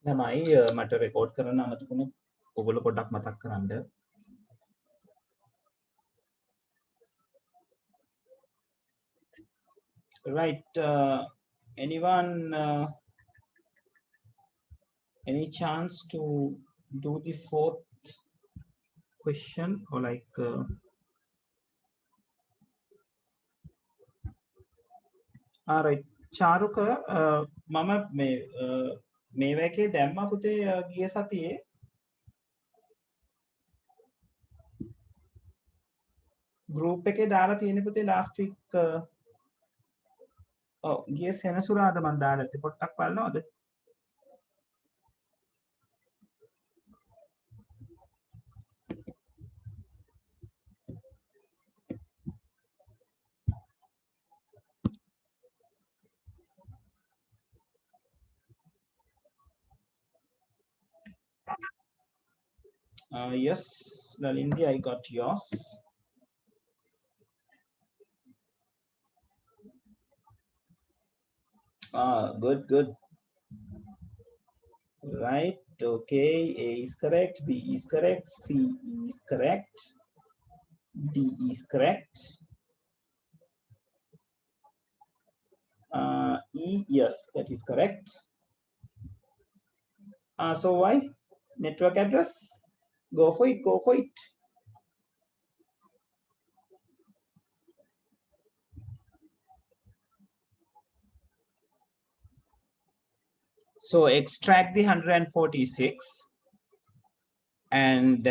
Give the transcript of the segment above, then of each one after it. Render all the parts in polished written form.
තමයි මට රෙකෝඩ් කරන්න අමතකුණ ඔගොල්ලෝ පොඩ්ඩක් මතක් කරන්න. Right, anyone any chance to do the fourth question or like all right, චාරුක මම මේ වගේ දැම්මා පුතේ ගිය සතියේ group එකේ දාලා තියෙන පුතේ last week ඔව් ගිය සෙනසුරාදා මම දාලා ඇත්තේ පොට්ටක් බලනවද? Yes, Lalindi, I got yours. Good, good. Right, okay. A is correct, B is correct, C is correct, D is correct. E, yes, that is correct. So why? Network address? Go for it, go for it. So extract the 146 and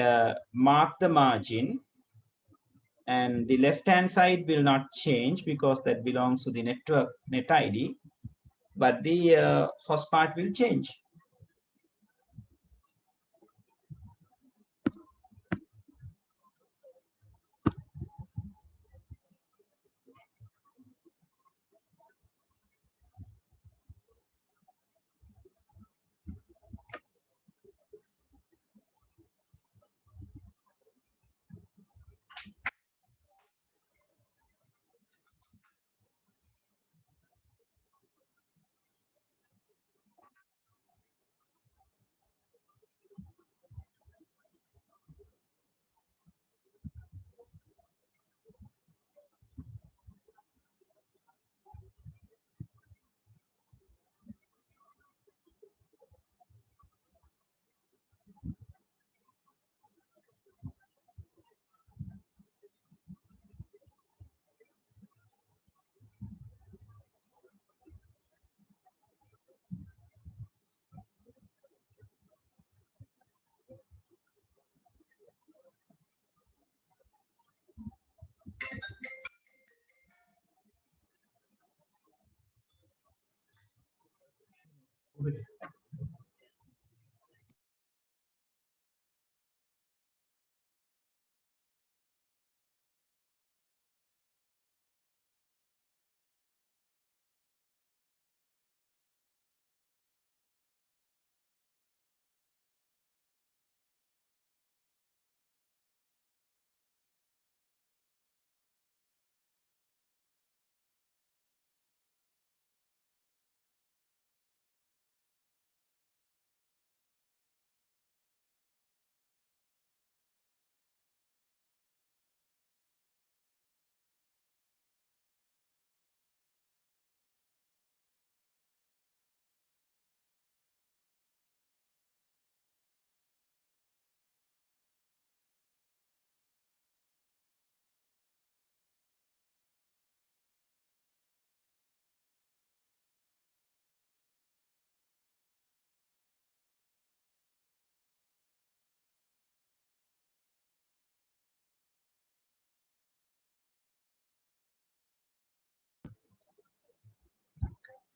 mark the margin, and the left hand side will not change because that belongs to the network net ID, but the host part will change.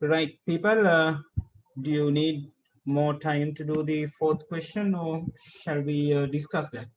Right, people, do you need more time to do the fourth question, or shall we discuss that?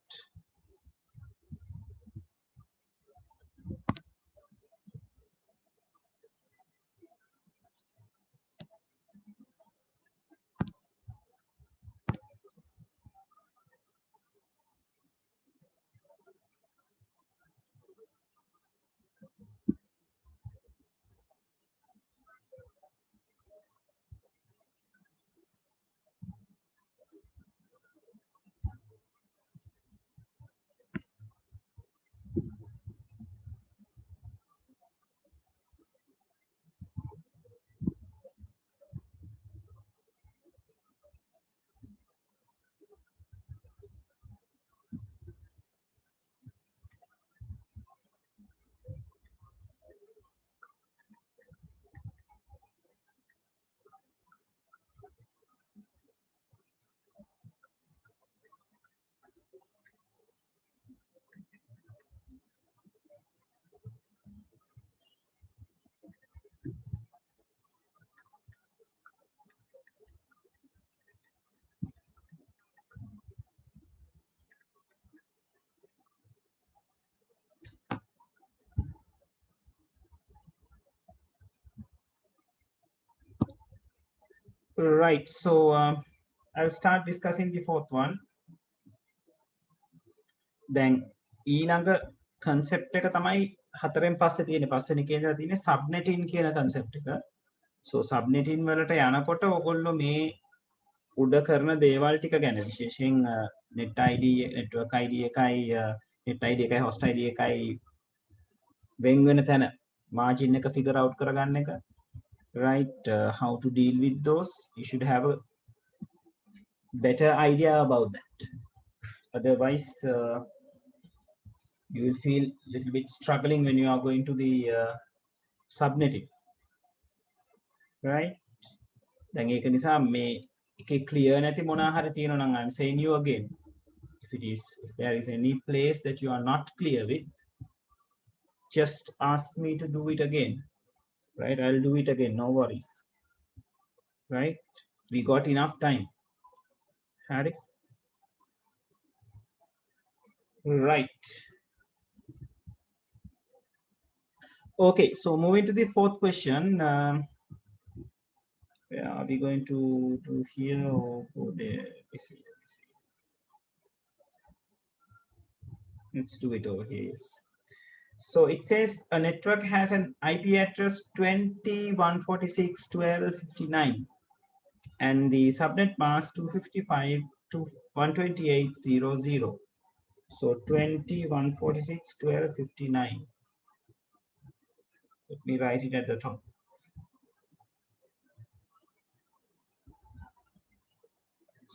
Right. So I'll start discussing the fourth one. දැන් ඊළඟ concept එක තමයි හතරෙන් පස්සේ තියෙන පස්වෙනි කේන්දර තියෙන subnetting කියන concept එක. So subnetting වලට යනකොට ඔයගොල්ලෝ මේ උඩ කරන දේවල් ටික ගැන විශේෂයෙන් net ID network ID එකයි net ID එකයි host ID එකයි වෙන් වෙන තැන margin එක figure out කරගන්න එක, right? How to deal with those, you should have a better idea about that. Otherwise you will feel a little bit struggling when you are going to the subnetting, right? දැන් ඒක නිසා මේ එකේ clear නැති මොනවා හරි තියෙනවා නම් I'm saying you again, if there is any place that you are not clear with, just ask me to do it again, right? I'll do it again, no worries, right? We got enough time. Harry, right? Okay, so moving to the fourth question. Are we going to do here or go there? Let me see. Let's do it over here. So it says a network has an IP address 20.146.12.59 and the subnet mask 255 to 128.00. So 20.146.12.59. Let me write it at the top.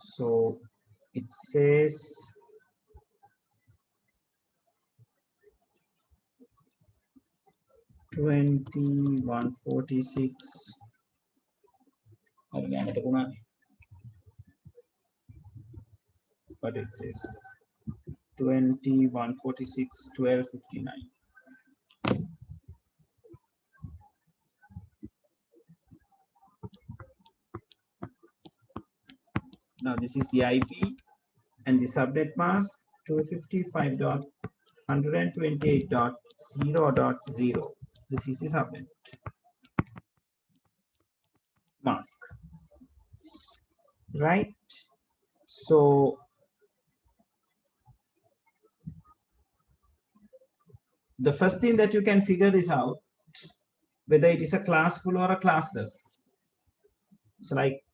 So it says 2146. But it says 21.46.12.59. Now this is the IP and the subnet mask 255.128.0.0. This is the subnet mask, right? So the first thing that you can figure this out, whether it is a classful or a classless. So like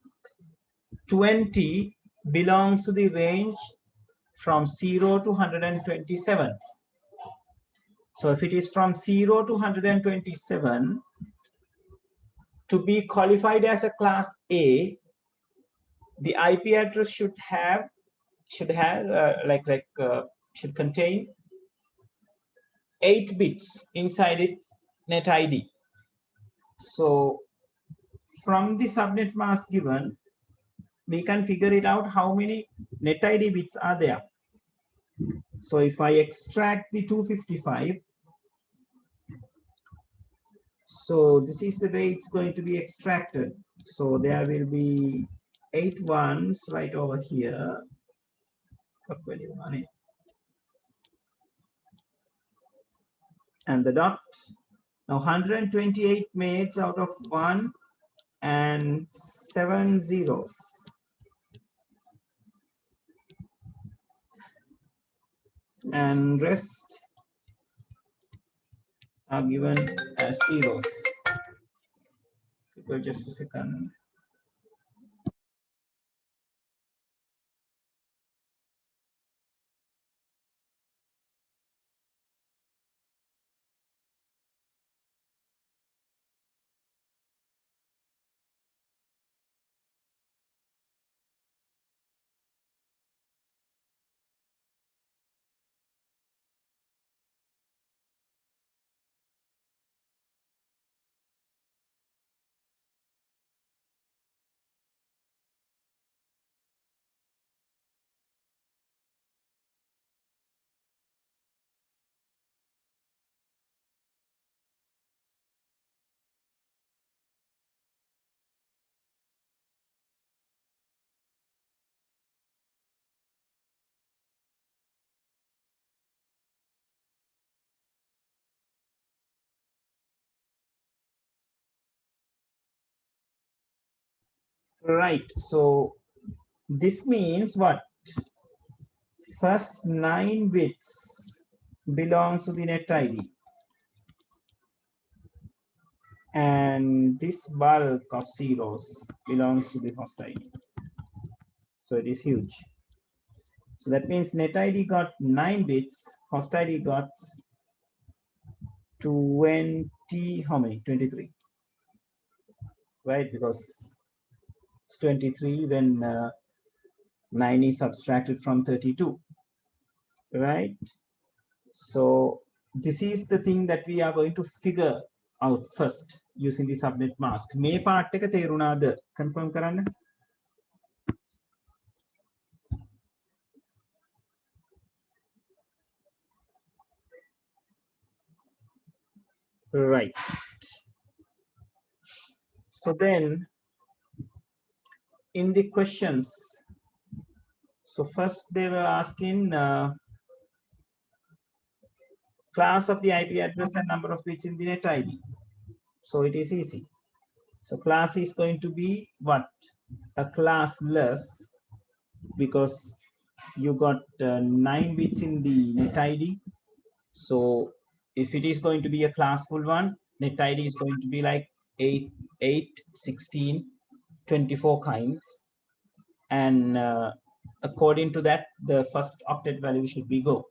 20 belongs to the range from 0 to 127. So if it is from 0 to 127, to be qualified as a class A, the IP address should contain 8 bits inside it net ID. So from the subnet mask given, we can figure it out how many net ID bits are there. So if I extract the 255, so this is the way it's going to be extracted. So there will be 8 ones right over here. And the dot. Now 128 mates out of 1 and 7 zeros. And rest are given as zeros. Just a second. Right. So this means what? First 9 bits belongs to the net ID. And this bulk of zeros belongs to the host ID. So it is huge. So that means net ID got 9 bits, host ID got 20, how many? 23, right? Because it's 23 when 9 is subtracted from 32, right? So this is the thing that we are going to figure out first using the subnet mask. මේ part එක තේරුණාද? Confirm කරන්න. Right. So then in the questions, so first they were asking class of the IP address and number of bits in the net ID. So it is easy. So class is going to be what? A classless, because you got 9 bits in the net ID. So if it is going to be a classful one, net ID is going to be like 8, 8, 16, 24 kinds. And according to that, the first octet value should be go,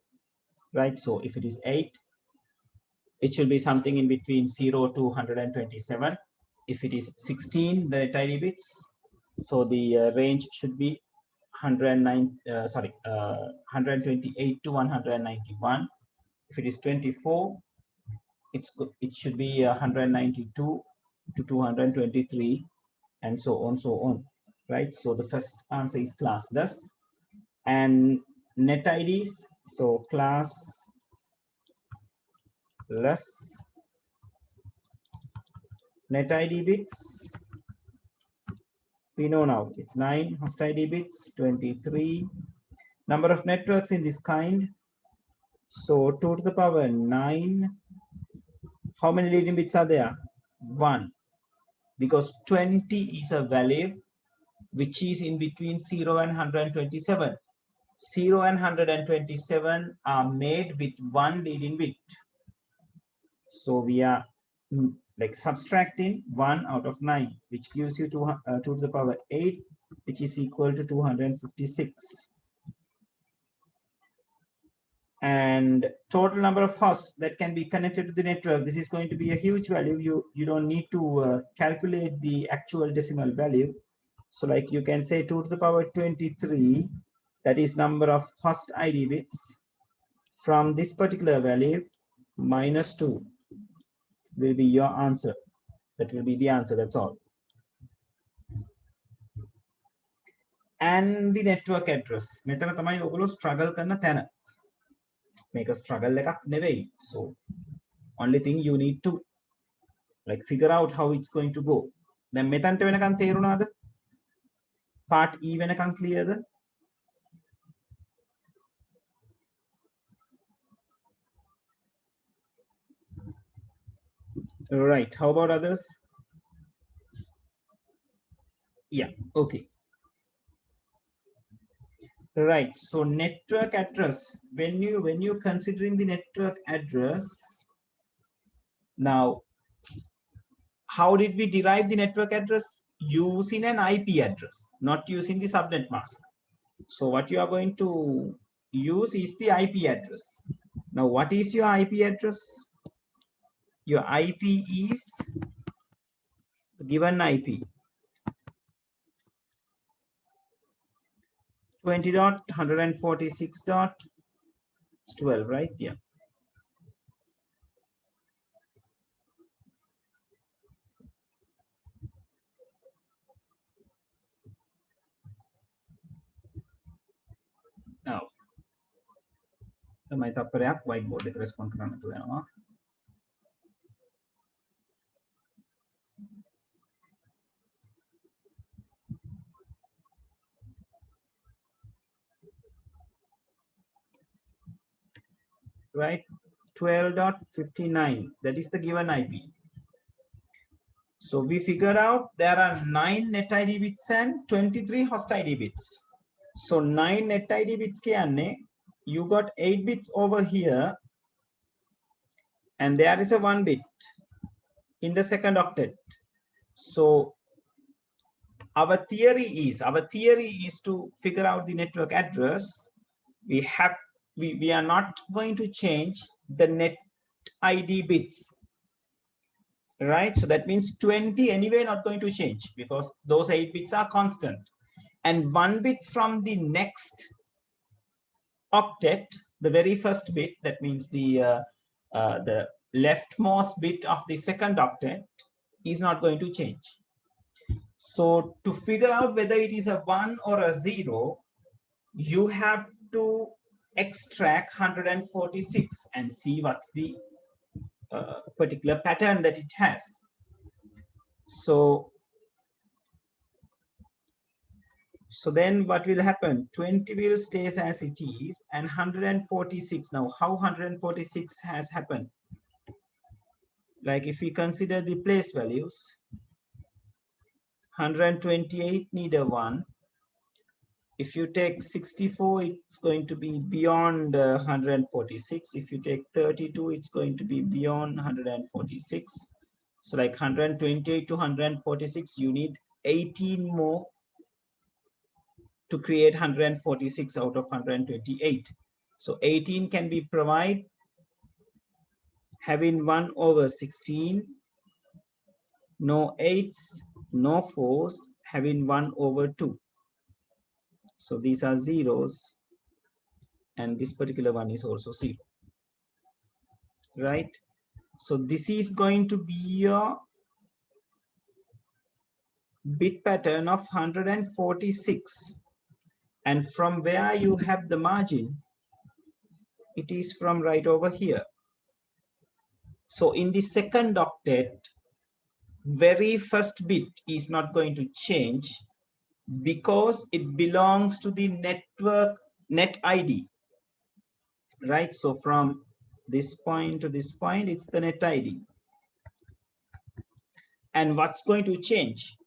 right? So if it is 8, it should be something in between 0 to 127. If it is 16, the net ID bits, so the range should be 128 to 191. If it is 24, it should be 192 to 223, and so on, right? So the first answer is classless. And net IDs, so classless, net ID bits, we know now it's 9, host ID bits 23, number of networks in this kind, so 2 to the power 9. How many leading bits are there? 1, because 20 is a value which is in between 0 and 127. 0 and 127 are made with 1 leading bit. So we are like subtracting 1 out of 9, which gives you 2 to the power 8, which is equal to 256. And total number of hosts that can be connected to the network, this is going to be a huge value. You don't need to calculate the actual decimal value. So like you can say 2 to the power 23, that is number of host ID bits from this particular value minus 2 will be your answer. That will be the answer, that's all. And the network address. මෙතන තමයි ඔයගොල්ලෝ struggle කරන තැන. මේක struggle එකක් නෙවෙයි. So only thing you need to like figure out how it's going to go. දැන් මෙතනට වෙනකන් තේරුණාද? Part E වෙනකන් clearද? Right. How about others? Yeah. Okay. Right. So network address. When you're considering the network address, now how did we derive the network address? Using an IP address, not using the subnet mask. So what you are going to use is the IP address. Now, what is your IP address? Your IP is given IP 20.146.12, right? Yeah. Now, තමයි තත්පරයක් whiteboard එක respond කරන්න තු වෙනවා. Right, 12.59, that is the given IP. So we figured out there are 9 net ID bits and 23 host ID bits. So 9 net ID bits ke anne, you got 8 bits over here, and there is a 1 bit in the second octet. So our theory is to figure out the network address. We are not going to change the net ID bits, right? So that means 20 anyway not going to change because those 8 bits are constant, and 1 bit from the next octet, the very first bit, that means the leftmost bit of the second octet, is not going to change. So to figure out whether it is a 1 or a 0, you have to extract 146 and see what's the particular pattern that it has. So then what will happen? 20 will stays as it is, and 146. Now, how 146 has happened? Like if we consider the place values, 128 need a 1. If you take 64, it's going to be beyond 146. If you take 32, it's going to be beyond 146. So like 128 to 146, you need 18 more to create 146 out of 128. So 18 can be provided having 1 over 16, no 8s, no 4s, having 1 over 2. So these are zeros, and this particular one is also 0, right? So this is going to be your bit pattern of 146. And from where you have the margin, it is from right over here. So in the second octet, very first bit is not going to change because it belongs to the network net ID, right? So from this point to this point, it's the net ID. And what's going to change?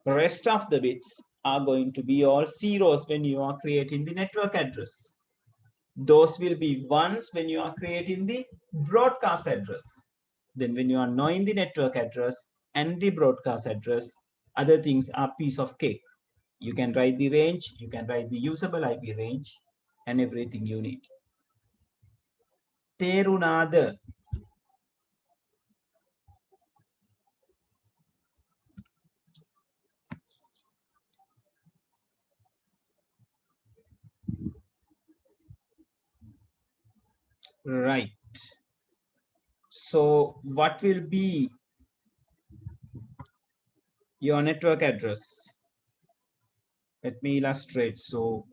The rest of the bits are going to be all zeros when you are creating the network address. Those will be ones when you are creating the broadcast address. Then when you are knowing the network address and the broadcast address, other things are piece of cake. You can write the range, you can write the usable IP range, and everything you need. Terunada. Right. So what will be your network address? Let me illustrate. So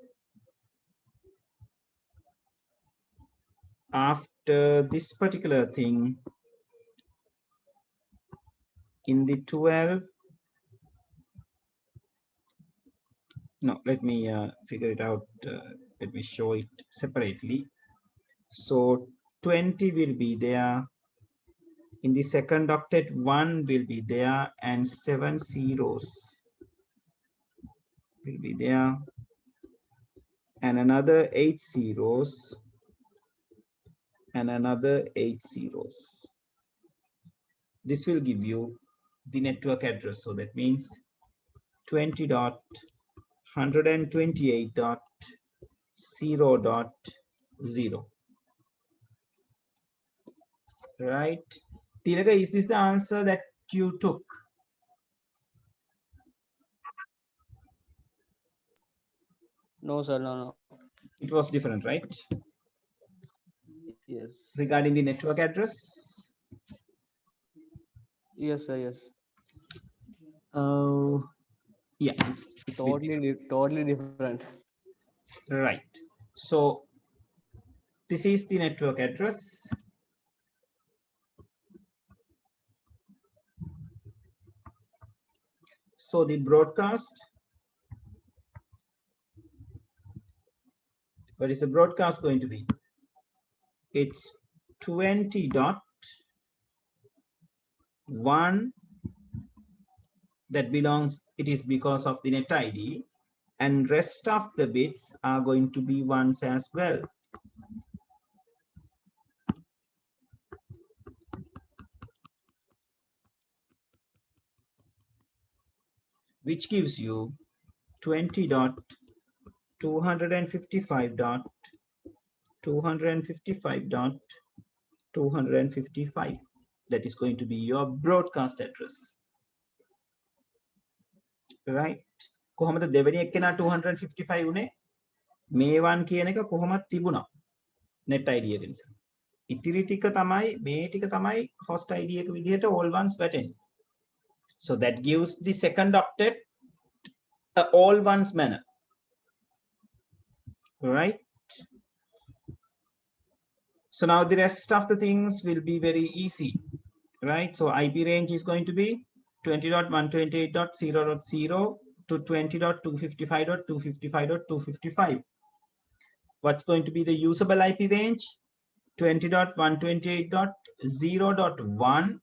after this particular thing, in the 12, no, let me figure it out. Let me show it separately. So 20 will be there. In the second octet, 1 will be there, and 7 zeros will be there, and another 8 zeros, and another 8 zeros. This will give you the network address. So that means 20.128.0.0. Right? Tilaka, is this the answer that you took? No, sir, no. It was different, right? Yes. Regarding the network address? Yes, sir, yes. Yeah, it's totally different. Right. So this is the network address. So the broadcast, what is the broadcast going to be? It's 20.1 that belongs, it is because of the net ID, and rest of the bits are going to be ones as well. Which gives you 20.255.255.255. That is going to be your broadcast address. Right? කොහොමද දෙවෙනි එක්කෙනා 255 උනේ? මේ1 කියන එක කොහොමද තිබුණා? net ID එක නිසා. ඉතිරි ටික තමයි මේ ටික තමයි host ID එක විදිහට all ones වැටෙන්නේ. So that gives the second octet a all ones manner. Right? So now the rest of the things will be very easy. Right? So IP range is going to be 20.128.0.0 to 20.255.255.255. What's going to be the usable IP range? 20.128.0.1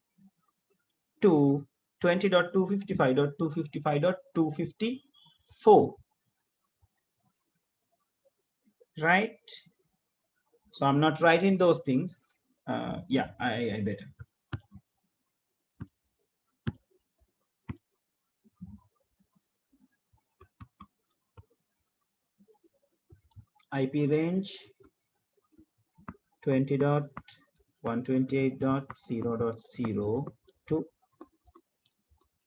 to 20.255.255.254. Right? So I'm not writing those things. Yeah, I better. IP range 20.128.0.0 to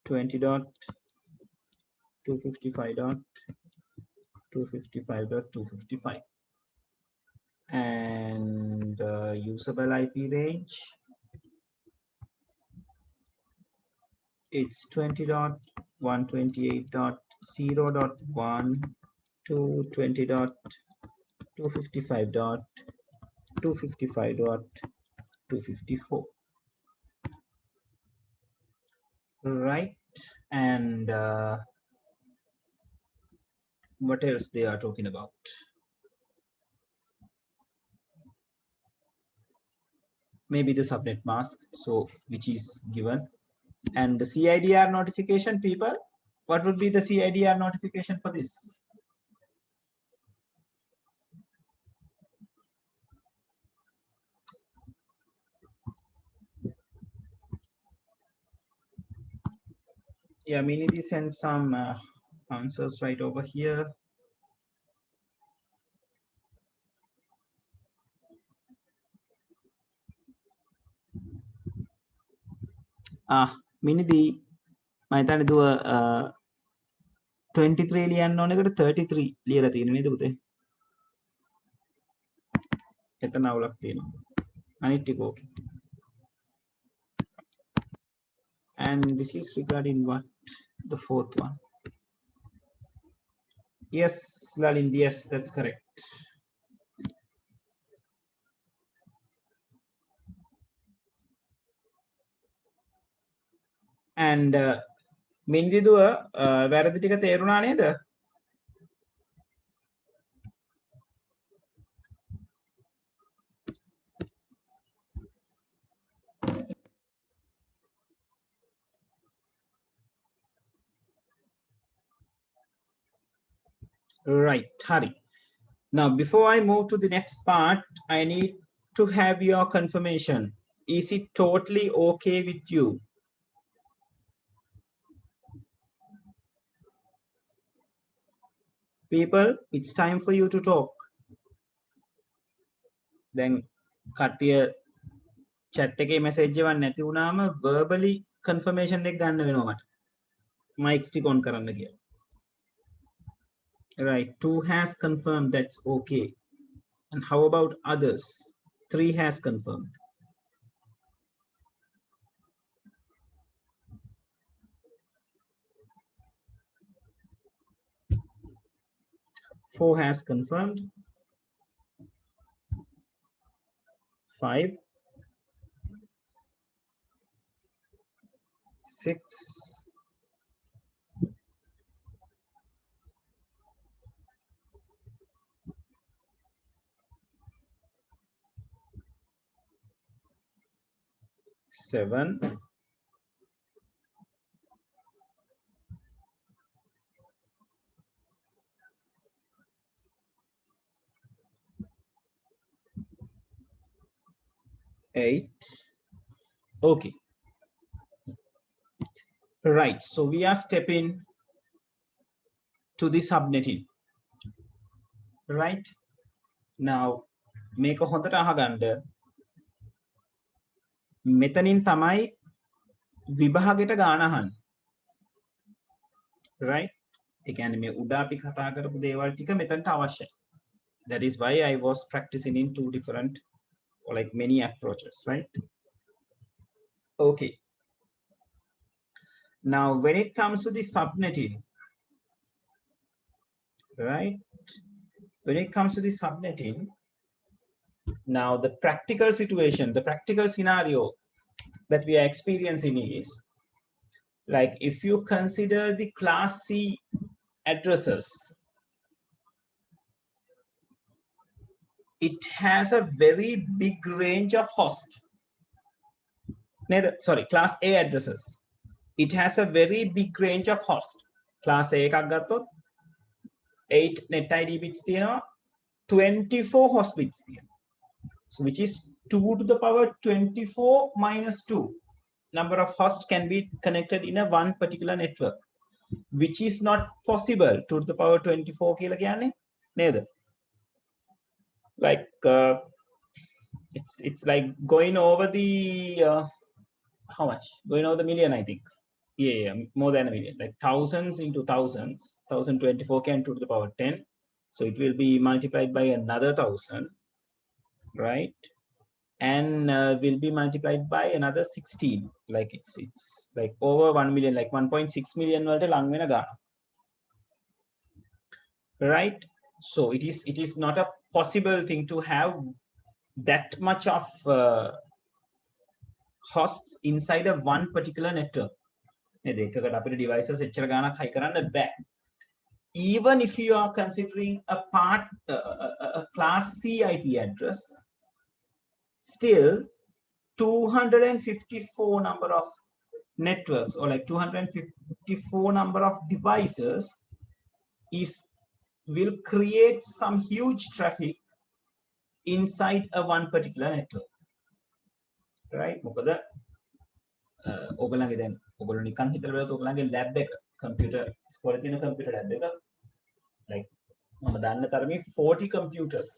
20.255.255.255. And usable IP range, it's 20.128.0.1 to 20.255.255.254. Right? And what else they are talking about? Maybe the subnet mask, so which is given, and the CIDR notification. People, what would be the CIDR notification for this? Yeah, Minidhi sent some answers right over here. Minidhi, මම හිතන්නේ දුව 23 ලියන්න ඕන එකට 33 ලියලා තියෙන නේද පුතේ? එතන අවුලක් තියෙනවා. අනිත් ටික ඕකේ. And this is regarding what? The fourth one. Yes, Lalin, yes, that's correct. And මින්දිදුව වැරදි ටික තේරුණා නේද? Right, Hari. Now, before I move to the next part, I need to have your confirmation. Is it totally okay with you? People, it's time for you to talk. Then, කට්ටිය chat එකේ message එකක් නැති වුණාම verbally confirmation එක ගන්න වෙනවා මට. Mic stick on කරන්න කියලා. Right, 2 has confirmed that's okay. And how about others? 3 has confirmed. 4 has confirmed. 5, 6, 7, 8. Okay. Right. So we are stepping to the subnetting. Right. Now, make a hondata ahaganda. Metanin tamai vibahageta ganahan. Right. Again, me udapi kata karapu dewal tika metanta avashyai. That is why I was practicing in two different or like many approaches, right? Okay. Now, when it comes to the subnetting, right? When it comes to the subnetting, now the practical situation, the practical scenario that we are experiencing is like if you consider the class C addresses, it has a very big range of hosts. Sorry, class A addresses. It has a very big range of hosts. Class A එකක් ගත්තොත් 8 net ID bits තියෙනවා 24 host bits තියෙනවා. So which is 2 to the power 24 minus 2 number of hosts can be connected in a one particular network, which is not possible 2 to the power 24 කියලා කියන්නේ නේද? Like it's like going over the how much? Going over the million, I think. Yeah, more than a million, like thousands into thousands. 1024 can 2 to the power 10. So it will be multiplied by another 1000, right? And will be multiplied by another 16. Like it's like over 1 million, like 1.6 million වලට ලං වෙන ගාන. Right? So it is not a possible thing to have that much of hosts inside of one particular network. නේද? එකකට අපිට devices එච්චර ගානක් high කරන්න බෑ. Even if you are considering a class C IP address, still 254 number of networks or like 254 number of devices will create some huge traffic inside a one particular network, right? මොකද ඔයගොල්ලන්ගේ දැන් ඔයගොල්ලෝ නිකන් හිතලා බලද්දී ඔයගොල්ලන්ගේ lab එක computer ඉස්කෝලේ තියෙන computer lab එක like මම දන්න තරමේ 40 computers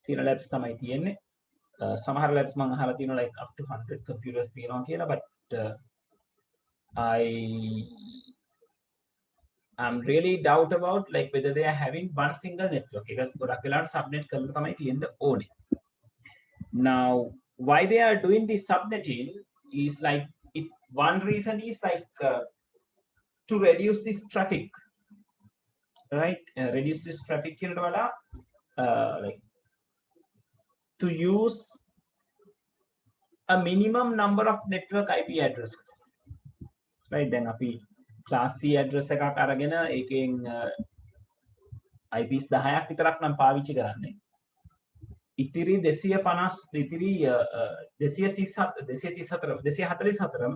තියෙන labs තමයි තියෙන්නේ. සමහර labs මම අහලා තියෙනවා like up to 100 computers තියෙනවා කියලා, but I'm really doubt about like whether they are having one single network. Because ගොඩක් වෙලාවට subnet කරලා තමයි තියෙන්න ඕනේ. Now, why they are doing this subnetting is like one reason is like to reduce this traffic, right? Reduce this traffic කියනට වඩා like to use a minimum number of network IP addresses, right? Then අපි class C address එකක් අරගෙන ඒකෙන් IPs 10ක් විතරක් නම් පාවිච්චි කරන්නේ. ඉතිරි 250 ඉතිරි 244ම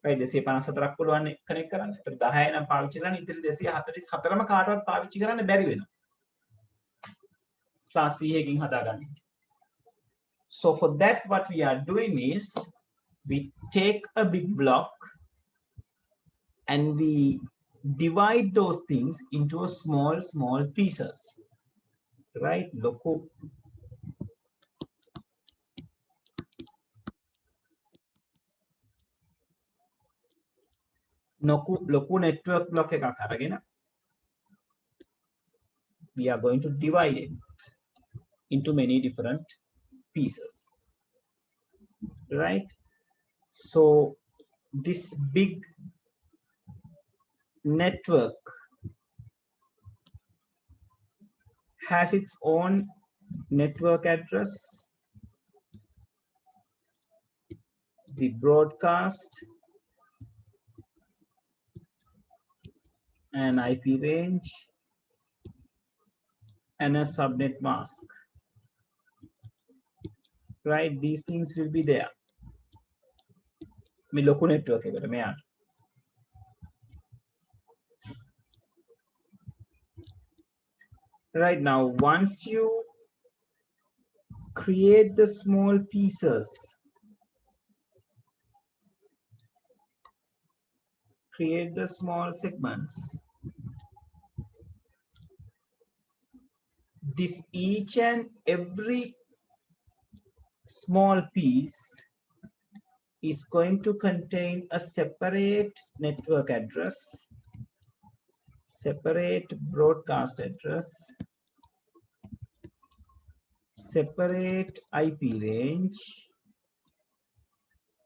right 254ක් පුළුවන් කනෙක්ට් කරන්න. ඒතර 10 නම් පාවිච්චි කරන්න ඉතිරි 244ම කාටවත් පාවිච්චි කරන්න බැරි වෙනවා. class C එකකින් හදාගන්න. So for that what we are doing is we take a big block and we divide those things into a small pieces, right? ලොකු network block එකක් අරගෙන we are going to divide it into many different pieces, right? So this big network has its own network address, the broadcast, an IP range, and a subnet mask, right? These things will be there. මේ ලොකු network එකට මෙයාට. Right now, once you create the small pieces. Create the small segments. This each and every small piece is going to contain a separate network address, separate broadcast address, separate IP range,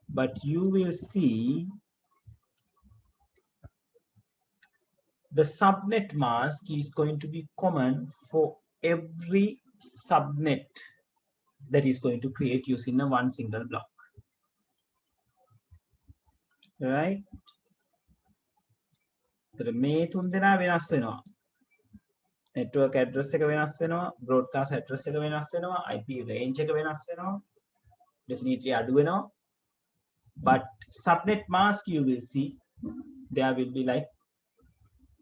but you will see the subnet mask is going to be common for every subnet that is going to create using a one single block. Right? මේ තුන් දෙනා වෙනස් වෙනවා. network address එක වෙනස් වෙනවා, broadcast address එක වෙනස් වෙනවා, IP range එක වෙනස් වෙනවා, definitely අඩු වෙනවා. But subnet mask you will see there will be like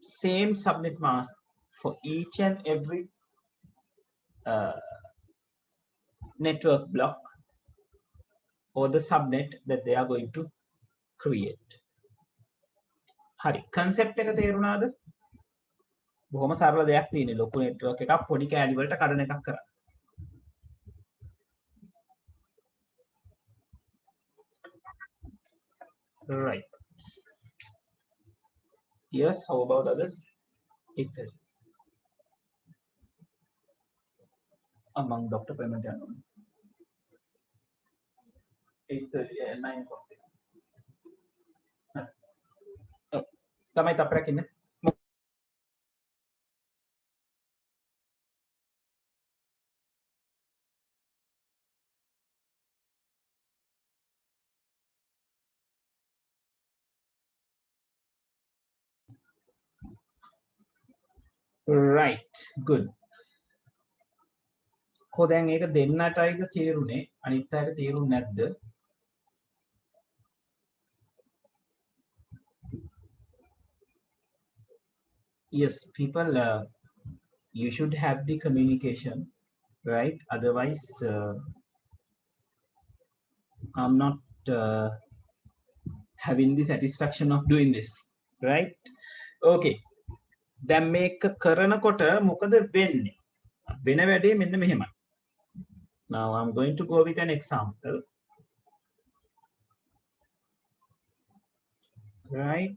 same subnet mask for each and every network block or the subnet that they are going to create. හරි concept එක තේරුණාද? බොහොම සරල දෙයක් තියෙන්නේ. ලොකු network එකක් පොඩි කෑලි වලට කඩන එකක් කරා. Right. Yes, how about others? Among Dr. Pemantano. 8:30 and 9 o'clock. Lamay taprak ini. Right, good. කො දැන් ඒක දෙන්නටයිද තේරුනේ අනිත් අයට තේරුන්නේ නැද්ද? Yes, people, you should have the communication, right? Otherwise, I'm not having the satisfaction of doing this, right? Okay. දැන් මේක කරනකොට මොකද වෙන්නේ? වෙන වැඩේ මෙන්න මෙහෙමයි. Now I'm going to go with an example. Right?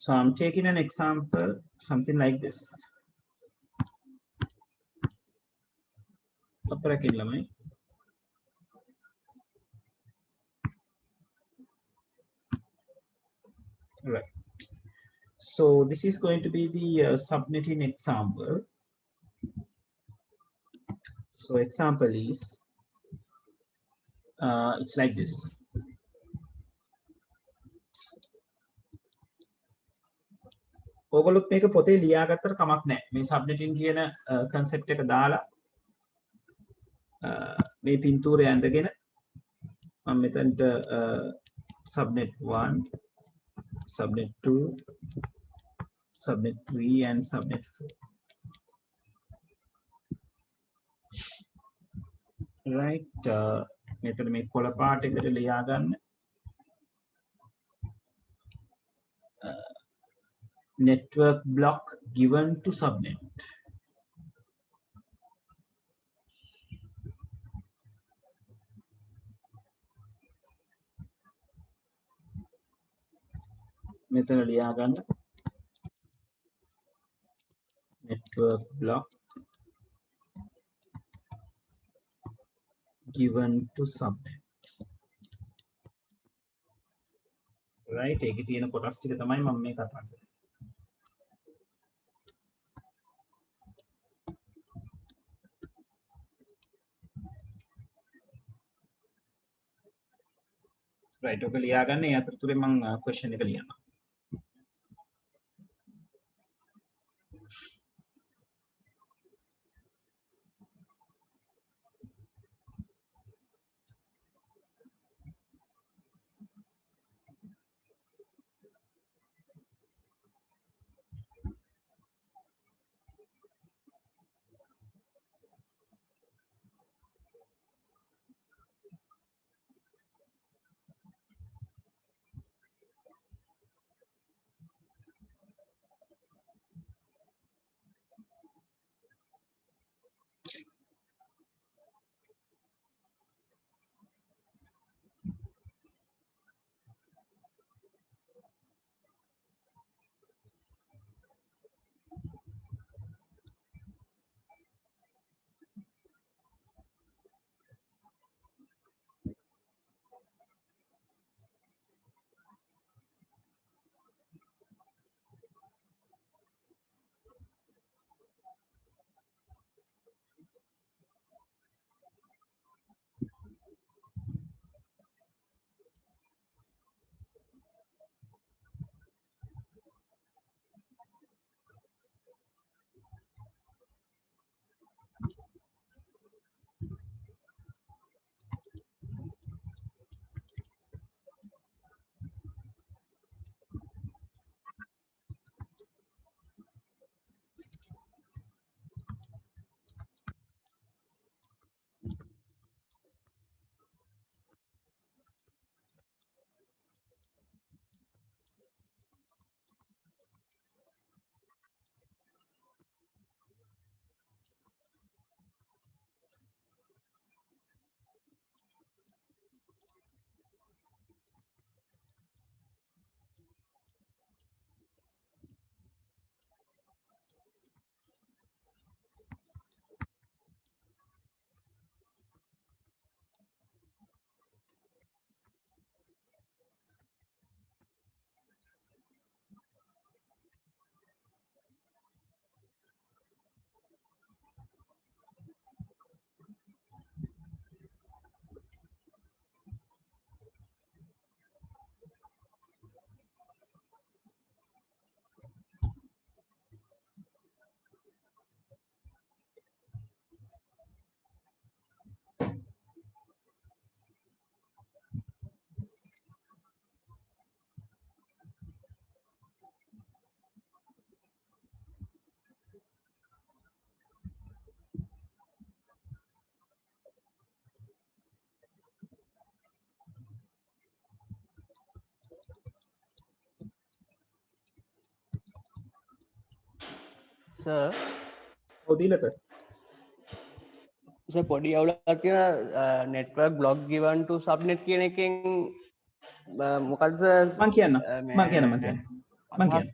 So I'm taking an example, something like this. Right. So this is going to be the subnetting example. So example is, it's like this. ඕගොල්ලොත් මේක පොතේ ලියාගත්තට කමක් නැහැ. මේ subnetting කියන concept එක දාලා මේ පින්තූරය ඇඳගෙන මම මෙතනට subnet 1, subnet 2, subnet 3 and subnet 4. Right, මෙතන මේ කොළ පාට එකට ලියා ගන්න. Network block given to subnet. මෙතන ලියා ගන්න. Network block given to subnet. Right, ඒකේ තියෙන කොටස් ටික තමයි මම මේ කතා කරන්නේ. Right, ඔක ලියා ගන්න. ඒ අතරතුරේ මම question එක ලියනවා. Sir, ඔව් දීලක. sir පොඩි අවුලක් තියෙන network block given to subnet කියන එකෙන් මොකද්ද sir මං කියන්න. මේ මං කියන්න. මං කියන්න.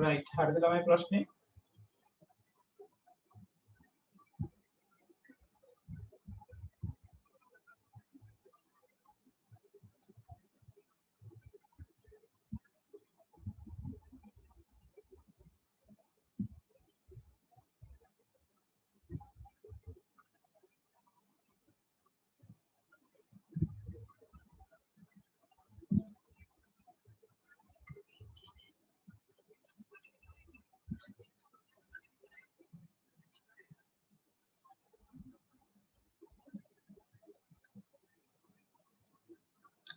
Right. හරිද ළමයි ප්‍රශ්නේ?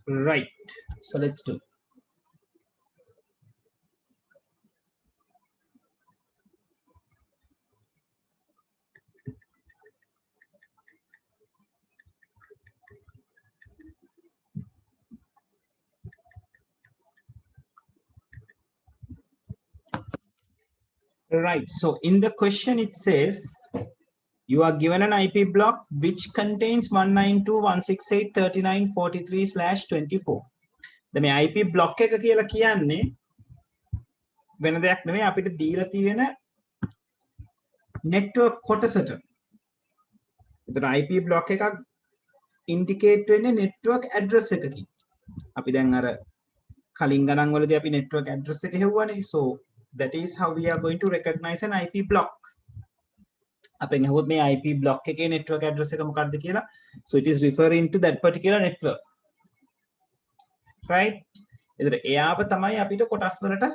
Right. So let's do. Right. So in the question it says you are given an IP block which contains 192.168.39.43/24. The IP block එක කියලා කියන්නේ වෙන දෙයක් නෙමෙයි අපිට දීලා තියෙන network කොටසට. ඒතර IP block එකක් indicate වෙන්නේ network address එකකින්. අපි දැන් අර කලින් ගණන් වලදී අපි network address එක හෙව්වනේ. So that is how we are going to recognize an IP block. අපෙන් අහුවොත් මේ IP block එකේ network address එක මොකක්ද කියලා. So it is referring to that particular network. Right? ඒතර එයාව තමයි අපිට කොටස් වලට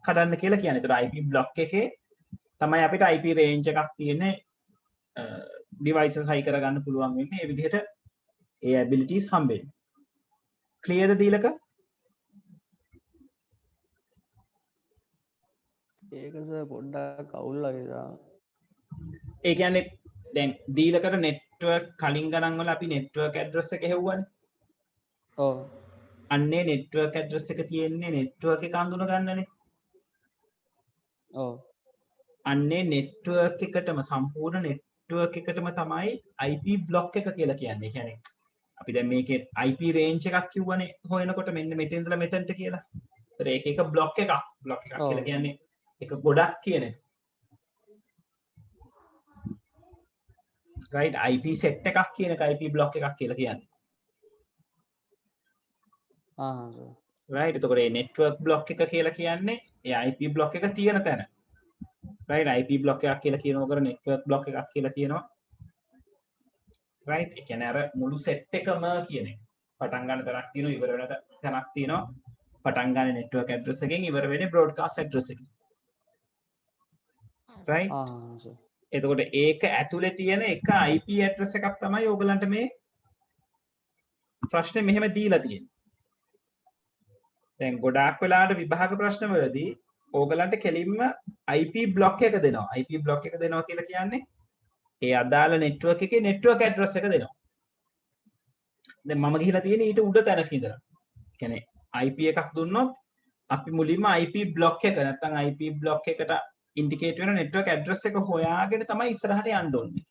කඩන්න කියලා කියන්නේ. ඒතර IP block එකේ තමයි අපිට IP range එකක් තියෙන්නේ devices high කරගන්න පුළුවන් වෙන්නේ. ඒ විදිහට ඒ abilities හම්බෙන්නේ. Clear ද දීලක? ඒක සර් පොඩ්ඩක් අවුල් වගේ. ඒ කියන්නේ දැන් දීලකට network කලින් ගණන් වල අපි network address එක හෙව්වනේ. ඔව්. අන්නේ network address එක තියෙන්නේ network එක අඳුන ගන්නනේ. ඔව්. අන්නේ network එකටම සම්පූර්ණ network එකටම තමයි IP block එක කියලා කියන්නේ. කියන්නේ අපි දැන් මේකේ IP range එකක් කිව්වනේ හොයනකොට මෙන්න මෙතන ඉඳලා මෙතනට කියලා. ඒතර ඒක එක block එකක්. block එකක් කියලා කියන්නේ එක ගොඩක් කියන එක. right IP set එකක් කියන එක IP block එකක් කියලා කියන්නේ. right එතකොට මේ network block එක කියලා කියන්නේ ඒ IP block එක තියෙන තැන. right IP block එකක් කියලා කියනකොට network block එකක් කියලා කියනවා. right ඒ කියන්නේ අර මුළු set එකම කියන එක. පටන් ගන්න තැනක් තියෙනවා ඉවර වෙන තැනක් තියෙනවා. පටන් ගන්න network address එකෙන් ඉවර වෙන්නේ broadcast address එකකින්. right එතකොට ඒක ඇතුලේ තියෙන එක IP address එකක් තමයි ඕගලන්ට මේ ප්‍රශ්නේ මෙහෙම දීලා තියෙන්නේ. දැන් ගොඩාක් වෙලාවට විභාග ප්‍රශ්න වලදී ඕගලන්ට කෙලින්ම IP block එක දෙනවා. IP block එක දෙනවා කියලා කියන්නේ ඒ අදාළ network එකේ network address එක දෙනවා. දැන් මම ගිහිලා තියෙන්නේ ඊට උඩ තැනක ඉඳලා. කියන්නේ IP එකක් දුන්නොත් අපි මුලින්ම IP block එක නැත්නම් IP block එකට indicate වෙන network address එක හොයාගෙන තමයි ඉස්සරහට යන්න ඕනේ.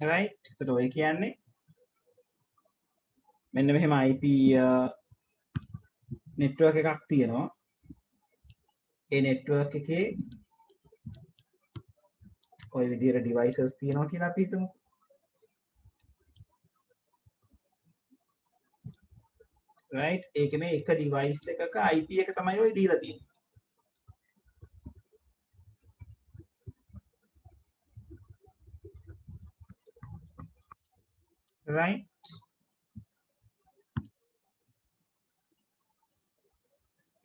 right එතකොට ඔය කියන්නේ මෙන්න මෙහෙම IP network එකක් තියෙනවා. ඒ network එකේ ඔය විදිහට devices තියෙනවා කියලා අපි හිතමු. right ඒක මේ එක device එකක IP එක තමයි ඔය දීලා තියෙන්නේ. right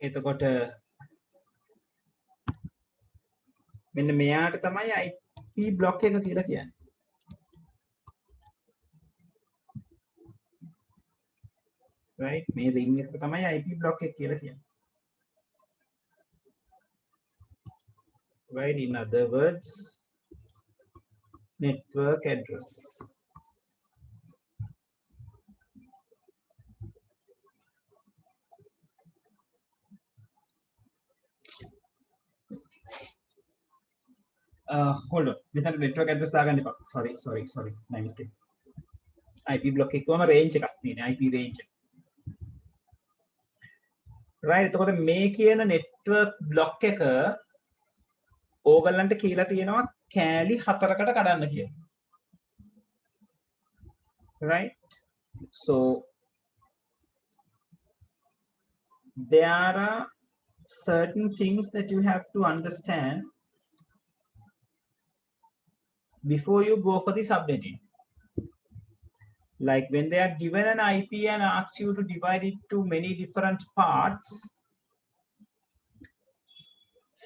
එතකොට මෙන්න මෙයාට තමයි IP block එක කියලා කියන්නේ. right මේ ring එක තමයි IP block එක කියලා කියන්නේ. right in other words network address. hold on මෙතන network address දාගන්න එපා. sorry my mistake. IP block එකකම range එකක් තියෙනවා. IP range එක. right එතකොට මේ කියන network block එක ඕගලන්ට කියලා තියෙනවා කෑලි 4කට කඩන්න කියලා. right so there are certain things that you have to understand before you go for the subnetting. Like when they are given an IP and ask you to divide it to many different parts,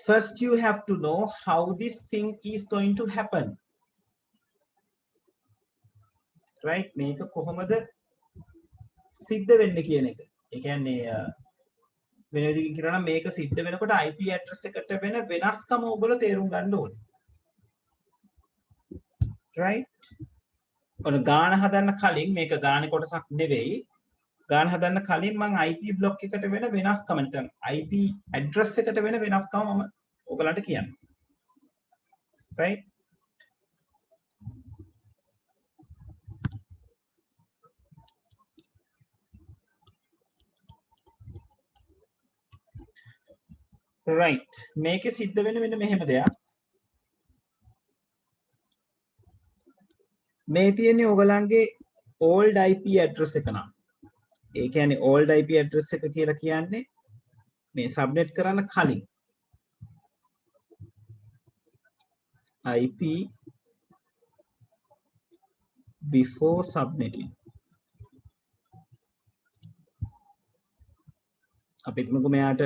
first you have to know how this thing is going to happen. right මේක කොහොමද සිද්ධ වෙන්නේ කියන එක. ඒ කියන්නේ වෙන විදිහකින් කියනවා නම් මේක සිද්ධ වෙනකොට IP address එකට වෙන වෙනස්කම ඔයගොල්ලෝ තේරුම් ගන්න ඕනේ. right ඔන ගාන හදන්න කලින් මේක ගානේ කොටසක් නෙවෙයි. ගාන හදන්න කලින් මම IP block එකට වෙන වෙනස්කම නැත්නම් IP address එකට වෙන වෙනස්කම මම ඔයගලන්ට කියන්නම්. right right මේකේ සිද්ධ වෙන්නේ මෙන්න මෙහෙම දෙයක්. මේ තියෙන්නේ ඔයගලන්ගේ old IP address එක නම්. ඒ කියන්නේ old IP address එක කියලා කියන්නේ මේ subnet කරන්න කලින් IP before subnetting. අපි හිතමුකෝ මෙයාට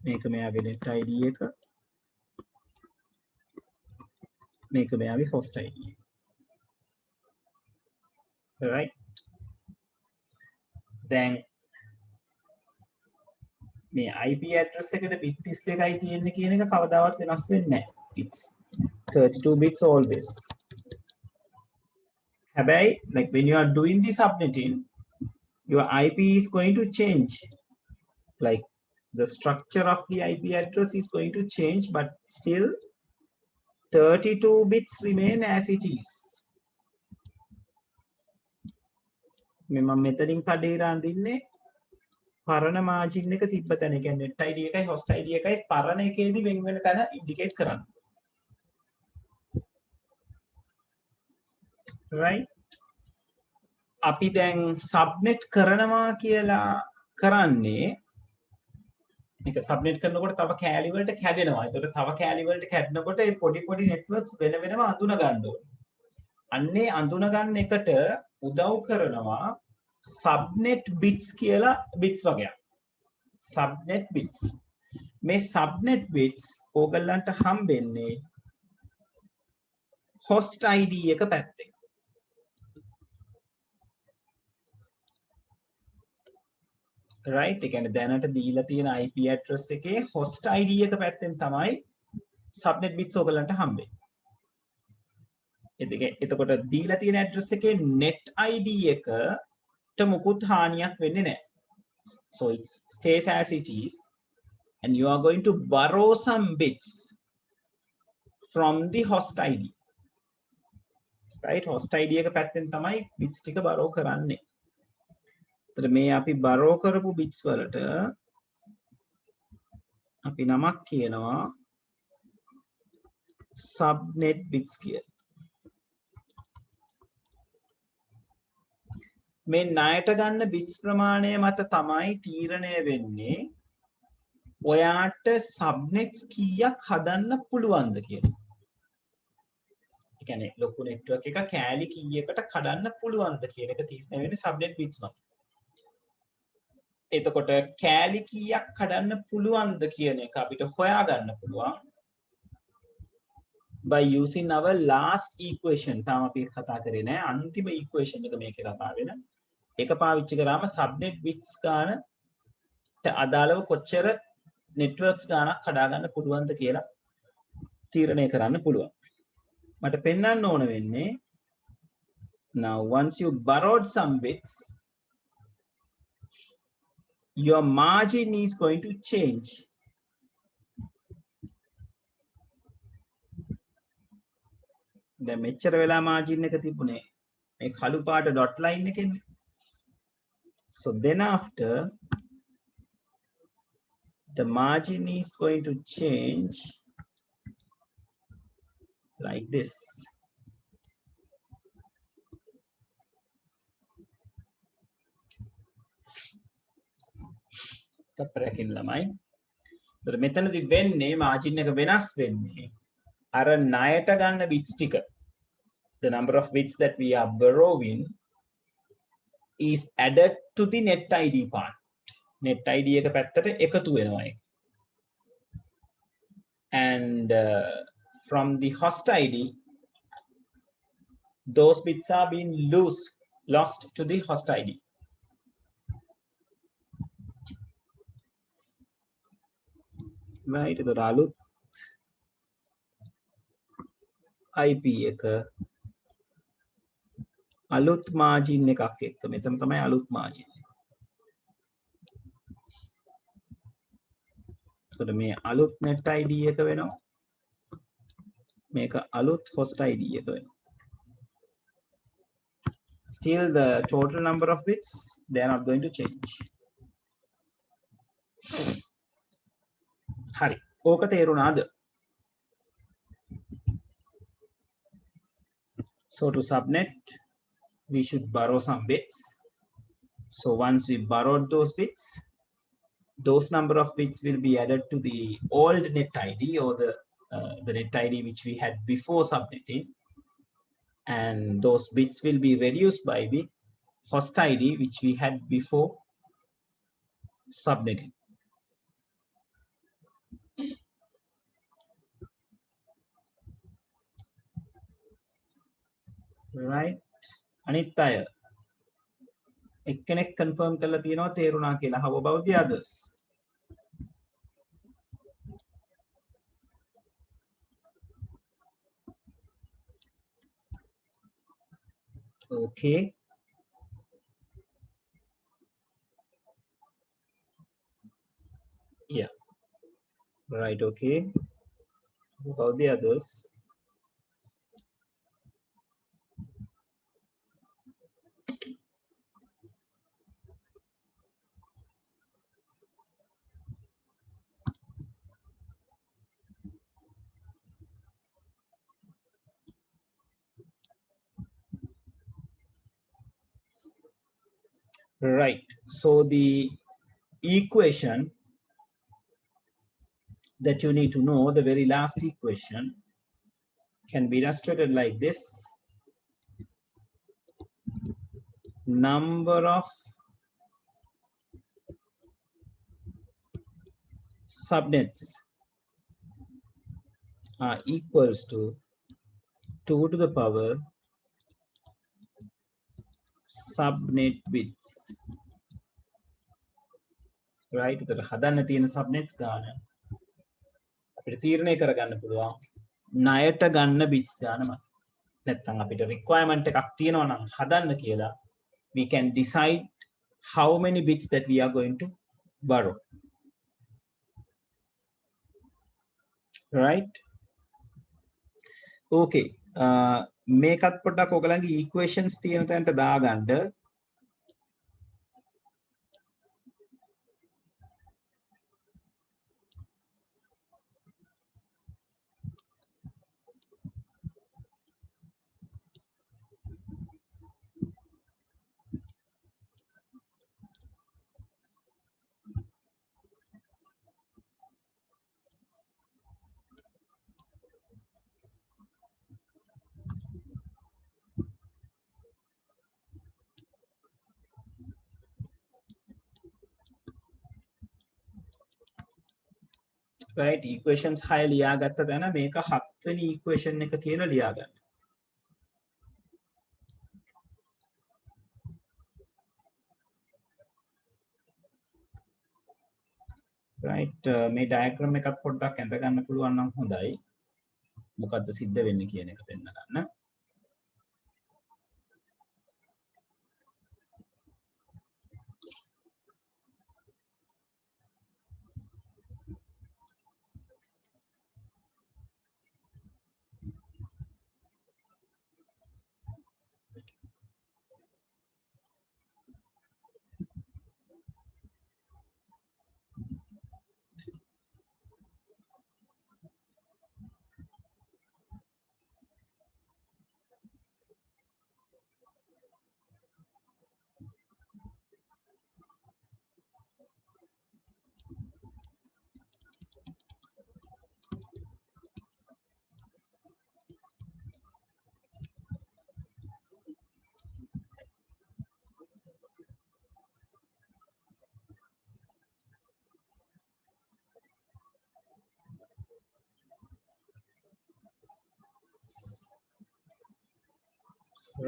මේක මෙයාගේ net ID එක මේක මෙයාගේ host ID එක. right දැන් මේ IP address එකට bit 32යි තියෙන්නේ කියන එක කවදාවත් වෙනස් වෙන්නේ නැහැ. it's 32 bits always. හැබැයි like when you are doing the subnetting your IP is going to change. Like the structure of the IP address is going to change, but still 32 bits remain as it is. මම මෙතනින් කඩේට අඳින්නේ පරණ margin එක තිබ්බ තැන. ඒ කියන්නේ net ID එකයි host ID එකයි පරණ එකේදී වෙන වෙන තැන ඉන්ඩිකේට් කරන්න. right? අපි දැන් subnet කරනවා කියලා කරන්නේ මේක subnet කරනකොට තව කෑලි වලට කැඩෙනවා. ඒතකොට තව කෑලි වලට කැඩෙනකොට මේ පොඩි පොඩි networks වෙන වෙනම අඳුන ගන්න ඕනේ. අන්නේ අඳුන ගන්න එකට උදව් කරනවා subnet bits කියලා bits වගේක්. subnet bits. මේ subnet bits ඕගලන්ට හම්බෙන්නේ host ID එක පැත්තේ. right? ඒ කියන්නේ දැනට දීලා තියෙන IP address එකේ host ID එක පැත්තෙන් තමයි subnet bits ඕගලන්ට හම්බෙන්නේ. එතකොට දීලා තියෙන address එකේ net ID එකට මුකුත් හානියක් වෙන්නේ නැහැ. So it stays as it is, and you are going to borrow some bits from the host ID. right? host ID එක පැත්තෙන් තමයි bits ටික borrow කරන්නේ. එතකොට මේ අපි borrow කරපු bits වලට අපි නමක් කියනවා subnet bits කියලා. මේ ණයට ගන්න bits ප්‍රමාණය මත තමයි තීරණය වෙන්නේ ඔයාට subnets කීයක් හදන්න පුළුවන්ද කියලා. ඒ කියන්නේ ලොකු network එක කෑලි කීයකට කඩන්න පුළුවන්ද කියන එක තීරණය වෙන්නේ subnet bits මත. එතකොට කෑලි කීයක් කඩන්න පුළුවන්ද කියන එක අපිට හොයාගන්න පුළුවන් by using our last equation. තාම අපි කතා කරේ නෑ අන්තිම equation එක මේකේ කතා වෙන. ඒක පාවිච්චි කරාම subnet bits ගානට අදාළව කොච්චර networks ගානක් හදා ගන්න පුළුවන්ද කියලා තීරණය කරන්න පුළුවන්. මට පෙන්වන්න ඕන වෙන්නේ now once you borrowed some bits, your margin is going to change. දැන් මෙච්චර වෙලා margin එක තිබුණේ මේ කළු පාට dot line එකෙන්නේ. So then after the margin is going to change like this. තප්පරකින් ළමයි. ඒතර මෙතනදී වෙන්නේ margin එක වෙනස් වෙන්නේ අර ණයට ගන්න bits ටික. The number of bits that we are borrowing is added to the net ID part. net ID එක පැත්තට එකතු වෙනවා ඒක. And from the host ID, those bits are being lost to the host ID. right? ඒතර අලුත් IP එක අලුත් margin එකක් එක්ක මෙතන තමයි අලුත් margin එක. එතකොට මේ අලුත් net ID එක වෙනවා. මේක අලුත් host ID එක වෙනවා. Still the total number of bits they are not going to change. හරි. ඕක තේරුණාද? So to subnet we should borrow some bits. So once we borrowed those bits, those number of bits will be added to the old net ID or the net ID which we had before subnetting, and those bits will be reduced by the host ID which we had before subnetting. right? අනිත් අය එක්කෙනෙක් confirm කරලා තියෙනවා තේරුණා කියලා. How about the others? okay. Right, okay. What about the others? Right. So the equation that you need to know, the very last equation, can be illustrated like this. Number of subnets are equals to 2 to the power subnet widths. Right? එතකොට හදන්න තියෙන subnets ගාන අපිට තීරණය කරගන්න පුළුවන් ණයට ගන්න bits ගාන මත. නැත්නම් අපිට requirement එකක් තියෙනවා නම් හදන්න කියලා we can decide how many bits that we are going to borrow. Right? Okay. මේකත් පොඩ්ඩක් ඔයගලගේ equations තියෙන තැනට දාගන්න. Right, equations 6 ලියාගත්ත තැන මේක 7 වෙනි equation එක කියලා ලියාගන්න. Right, මේ diagram එකත් පොඩ්ඩක් ඇඳ ගන්න පුළුවන් නම් හොඳයි. මොකද්ද සිද්ධ වෙන්නේ කියන එක පෙන්න ගන්න.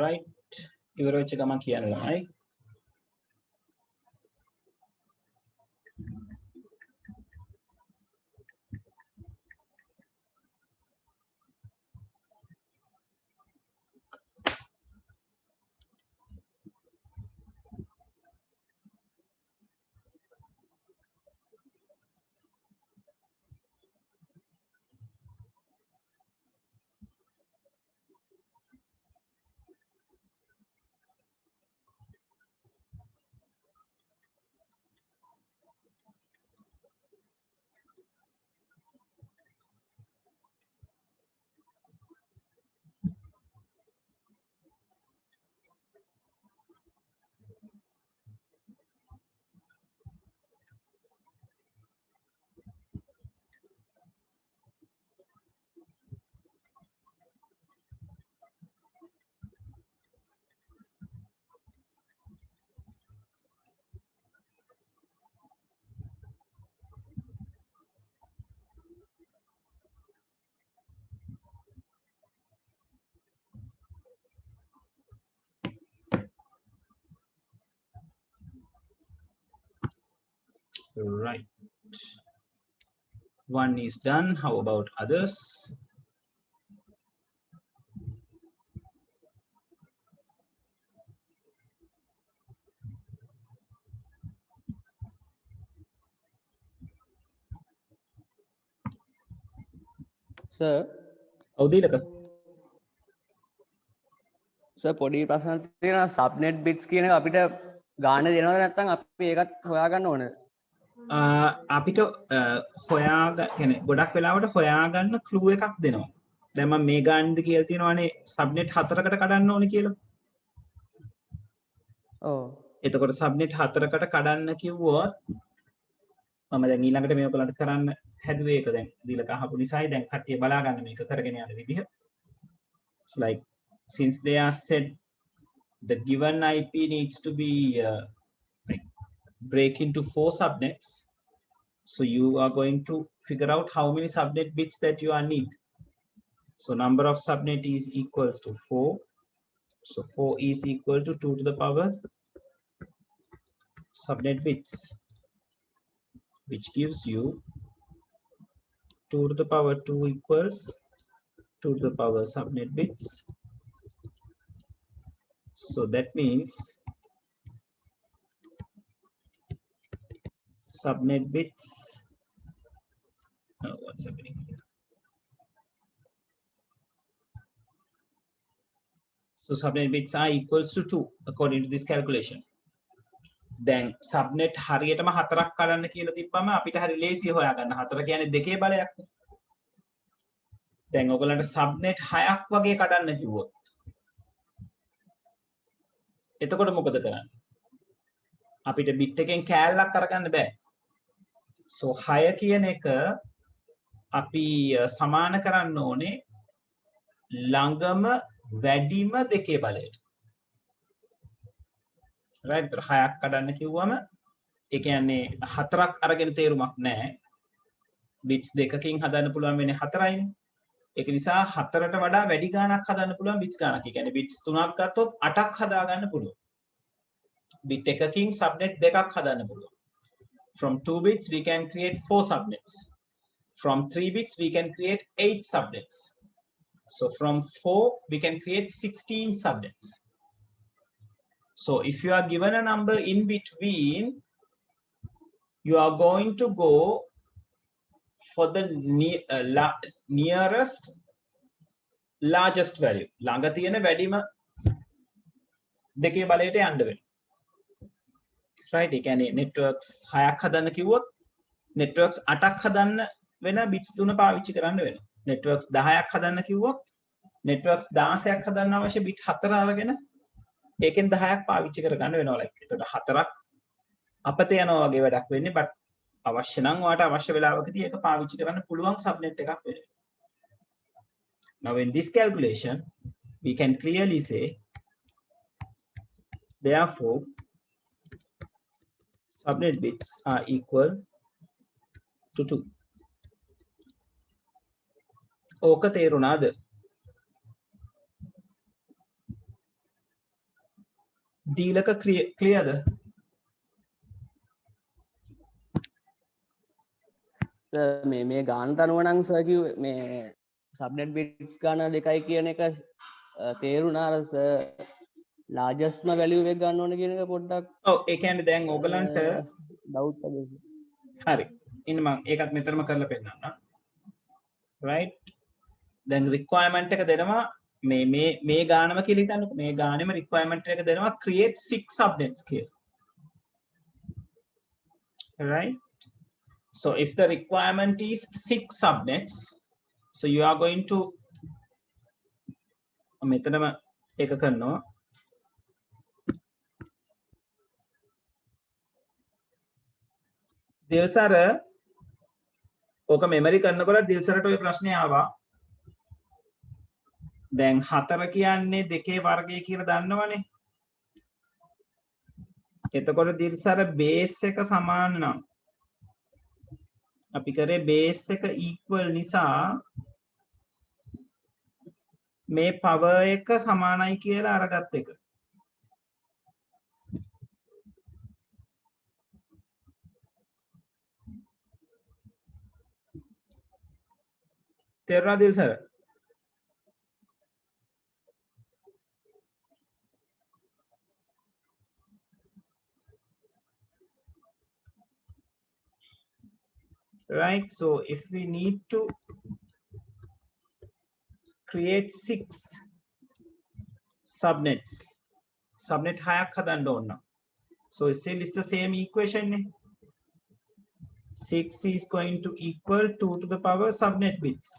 Right, ඉවර වෙච්ච ගමන් කියන්න ළමයි. Right. One is done. How about others? sir ඔව් දීලක. sir පොඩි ප්‍රශ්නයක් තියෙනවා subnet bits කියන එක අපිට ගාන දෙනවද නැත්නම් අපි ඒකත් හොයාගන්න ඕනද? අපිට හොයාගන්න ගොඩක් වෙලාවට හොයාගන්න ක්ලූ එකක් දෙනවා. දැන් මම මේ ගානද කියලා තියෙනවානේ සබ්නෙට් 4කට කඩන්න ඕනේ කියලා. ඔව්. එතකොට සබ්නෙට් 4කට කඩන්න කිව්වොත් මම දැන් ඊළඟට මේක ඔයගලන්ට කරන්න හැදුවේ ඒක දැන් දීලා අහපු නිසායි දැන් කට්ටිය බලා ගන්න මේක කරගෙන යන විදිහ. So like since they are said the given IP needs to be like break into 4 subnets. So you are going to figure out how many subnet bits that you are need. So number of subnet is equals to 4. So 4 is equal to 2 to the power subnet bits, which gives you 2 to the power 2 equals 2 to the power subnet bits. So that means subnet bits. What's happening here? So subnet bits are equals to 2 according to this calculation. දැන් subnet හරියටම 4ක් කරන්න කියලා තිබ්බම අපිට හරි ලේසි හොයාගන්න. 4 කියන්නේ 2 බලයක්. දැන් ඔයගලන්ට subnet 6ක් වගේ කඩන්න කිව්වොත් එතකොට මොකද කරන්නේ? අපිට bit එකෙන් කෑල්ලක් අරගන්න බෑ. So 6 කියන එක අපි සමාන කරන්න ඕනේ ළඟම වැඩිම 2 බලයට. right 6ක් කඩන්න කිව්වම ඒ කියන්නේ 4ක් අරගෙන තේරුමක් නැහැ. bits දෙකකින් හදන්න පුළුවන් වෙන්නේ 4යිනේ. ඒක නිසා 4ට වඩා වැඩි ගාණක් හදන්න පුළුවන් bits ගාණක්. ඒ කියන්නේ bits 3ක් ගත්තොත් 8ක් හදා ගන්න පුළුවන්. bit එකකින් subnet දෙකක් හදන්න පුළුවන්. From 2 bits we can create 4 subnets. From 3 bits we can create 8 subnets. So from 4 we can create 16 subnets. So if you are given a number in between, you are going to go for the nearest largest value. ළඟ තියෙන වැඩිම දෙකේ බලයට යන්න වෙනවා. right ඒ කියන්නේ networks 6ක් හදන්න කිව්වොත් networks 8ක් හදන්න වෙන bits 3 පාවිච්චි කරන්න වෙනවා. networks 10ක් හදන්න කිව්වොත් networks 16ක් හදන්න අවශ්‍ය bit 4 අරගෙන ඒකෙන් 10ක් පාවිච්චි කරගන්න වෙනවා. like එතකොට 4ක් අපතේ යනවා වගේ වැඩක් වෙන්නේ. but අවශ්‍ය නම් ඔයාලට අවශ්‍ය වෙලාවකදී ඒක පාවිච්චි කරන්න පුළුවන් subnet එකක් වෙනවා. now in this calculation we can clearly say therefore subnet bits are equal to 2. ඕක තේරුණාද? දීලක clearද? මේ ගාන තනුව නම් සර් කිව්වේ මේ subnet bits ගාන 2යි කියන එක තේරුණා අර සර් largest value එක ගන්න ඕන කියන එක පොඩ්ඩක් ඔව් ඒ කියන්නේ දැන් ඕගලන්ට doubt එකක්. හරි. ඉන්න මම ඒකත් මෙතනම කරලා පෙන්නන්නම්. right දැන් requirement එක දෙනවා මේ ගානම කියලා හිතන්නකෝ. මේ ගානෙම requirement එක දෙනවා create 6 subnets කියලා. right so if the requirement is 6 subnets, so you are going to මෙතනම ඒක කරනවා. දිල්සර ඕක මෙමරි කරනකොට දිල්සරට ওই ප්‍රශ්නේ ආවා. දැන් 4 කියන්නේ 2 වර්ගය කියලා දන්නවනේ. එතකොට දිල්සර බේස් එක සමාන නම් අපි කරේ බේස් එක equal නිසා මේ power එක සමානයි කියලා අරගත් එක. තේරුණාද Dilsara? right so if we need to create 6 subnets. Subnet 6ක් හදන්න ඕන. So still it's the same equation. 6 is going to equal 2 to the power subnet bits.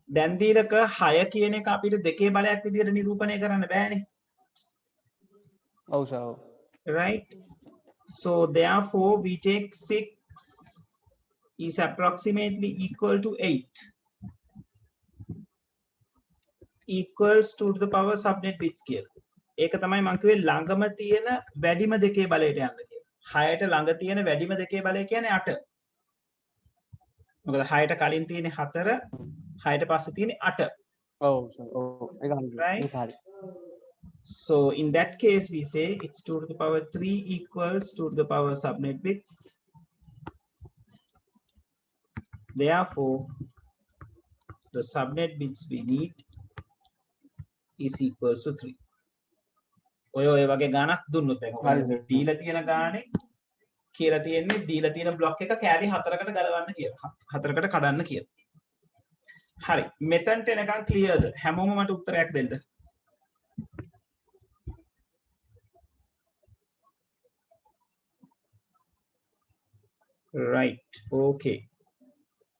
දැන් දීලක 6 කියන එක අපිට දෙකේ බලයක් විදිහට නිරූපණය කරන්න බෑනේ. ඔව් sir. Right? So therefore we take 6 is approximately equal to 8 equals 2 to the power subnet bits කියලා. ඒක තමයි මම කිව්වේ ළඟම තියෙන වැඩිම දෙකේ බලයට යන්න කියලා. 6ට ළඟ තියෙන වැඩිම දෙකේ බලය කියන්නේ 8. මොකද 6ට කලින් තියෙන්නේ 4, 6ට පස්සේ තියෙන්නේ 8. ඔව් සර්. ඔව් ඒක හරියි. Right? ඒක හරි. So in that case we say it's 2 to the power 3 equals 2 to the power subnet bits. Therefore the subnet bits we need is equals to 3. ඔය වගේ ගානක් දුන්නොත් දැන් ඔයාලා දීලා තියෙන ගානේ කියලා තියෙන්නේ දීලා තියෙන බ්ලොක් එක කැරි 4කට ගලවන්න කියලා. 4කට කඩන්න කියලා. හරි. මෙතනට එනකන් ක්ලියර්ද? හැමෝම මට උත්තරයක් දෙන්න. Right. Okay.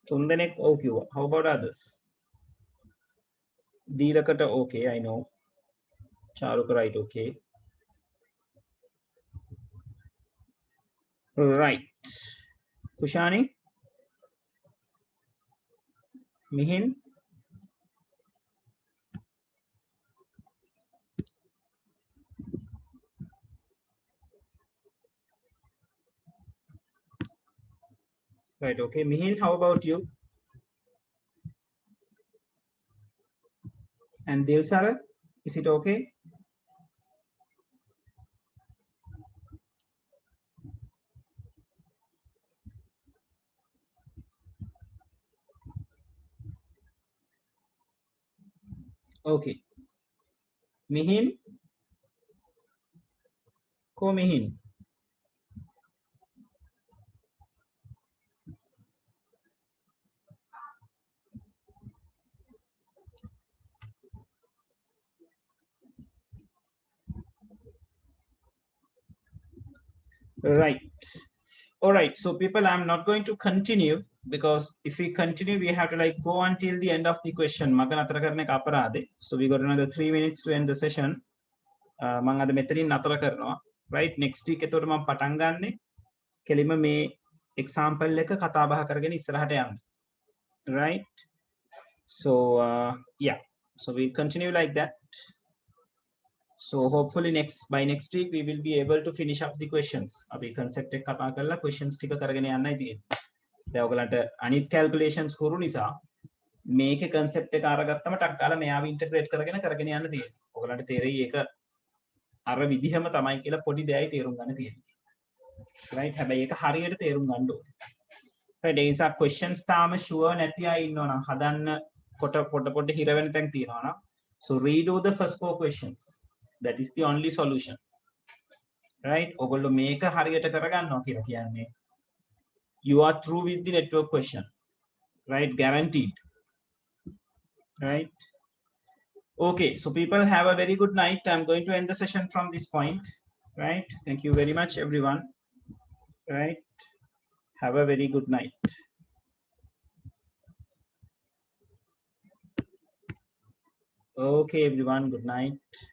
තුන්දෙනෙක් ඔව් කිව්වා. How about others? දීලකට okay, I know. Charuka right, okay. Right. Kushani? Mihin? Right, okay. Mihin, how about you? And Dilsara, is it okay? Okay. Mihin? Ko Mihin? Right. All right. So people, I'm not going to continue because if we continue, we have to like go until the end of the question. So we got another 3 minutes to end the session. Right. Next week, කෙලිම මේ example එක කතා බහ කරගෙන ඉස්සරහට යන්න. Right? So yeah. So we continue like that. So hopefully by next week we will be able to finish up the questions. අපි concept එක කතා කරලා questions ටික කරගෙන යන්නයි තියෙන්නේ. දැන් ඔයගලන්ට අනිත් calculations කරු නිසා මේකේ concept එක අරගත්තම ටක් ගාලා මෙයාව integrate කරගෙන යන්න තියෙන්නේ. ඔයගලන්ට තේරෙයි ඒක අර විදිහම තමයි කියලා පොඩි දෙයයි තේරුම් ගන්න තියෙන්නේ. Right? හැබැයි ඒක හරියට තේරුම් ගන්න ඕනේ. Right? ඒ නිසා questions තාම sure නැති අය ඉන්නවා නම් හදන්න පොඩ හිර වෙන තැන් තියෙනවා නම් so redo the first 4 questions. That is the only solution. Right? ඔයගොල්ලෝ මේක හරියට කරගන්නවා කියලා කියන්නේ you are through with the network question. Right? Guaranteed. Right? Okay, so people have a very good night. I'm going to end the session from this point. Right? Thank you very much, everyone. Right? Have a very good night. Okay, everyone, good night.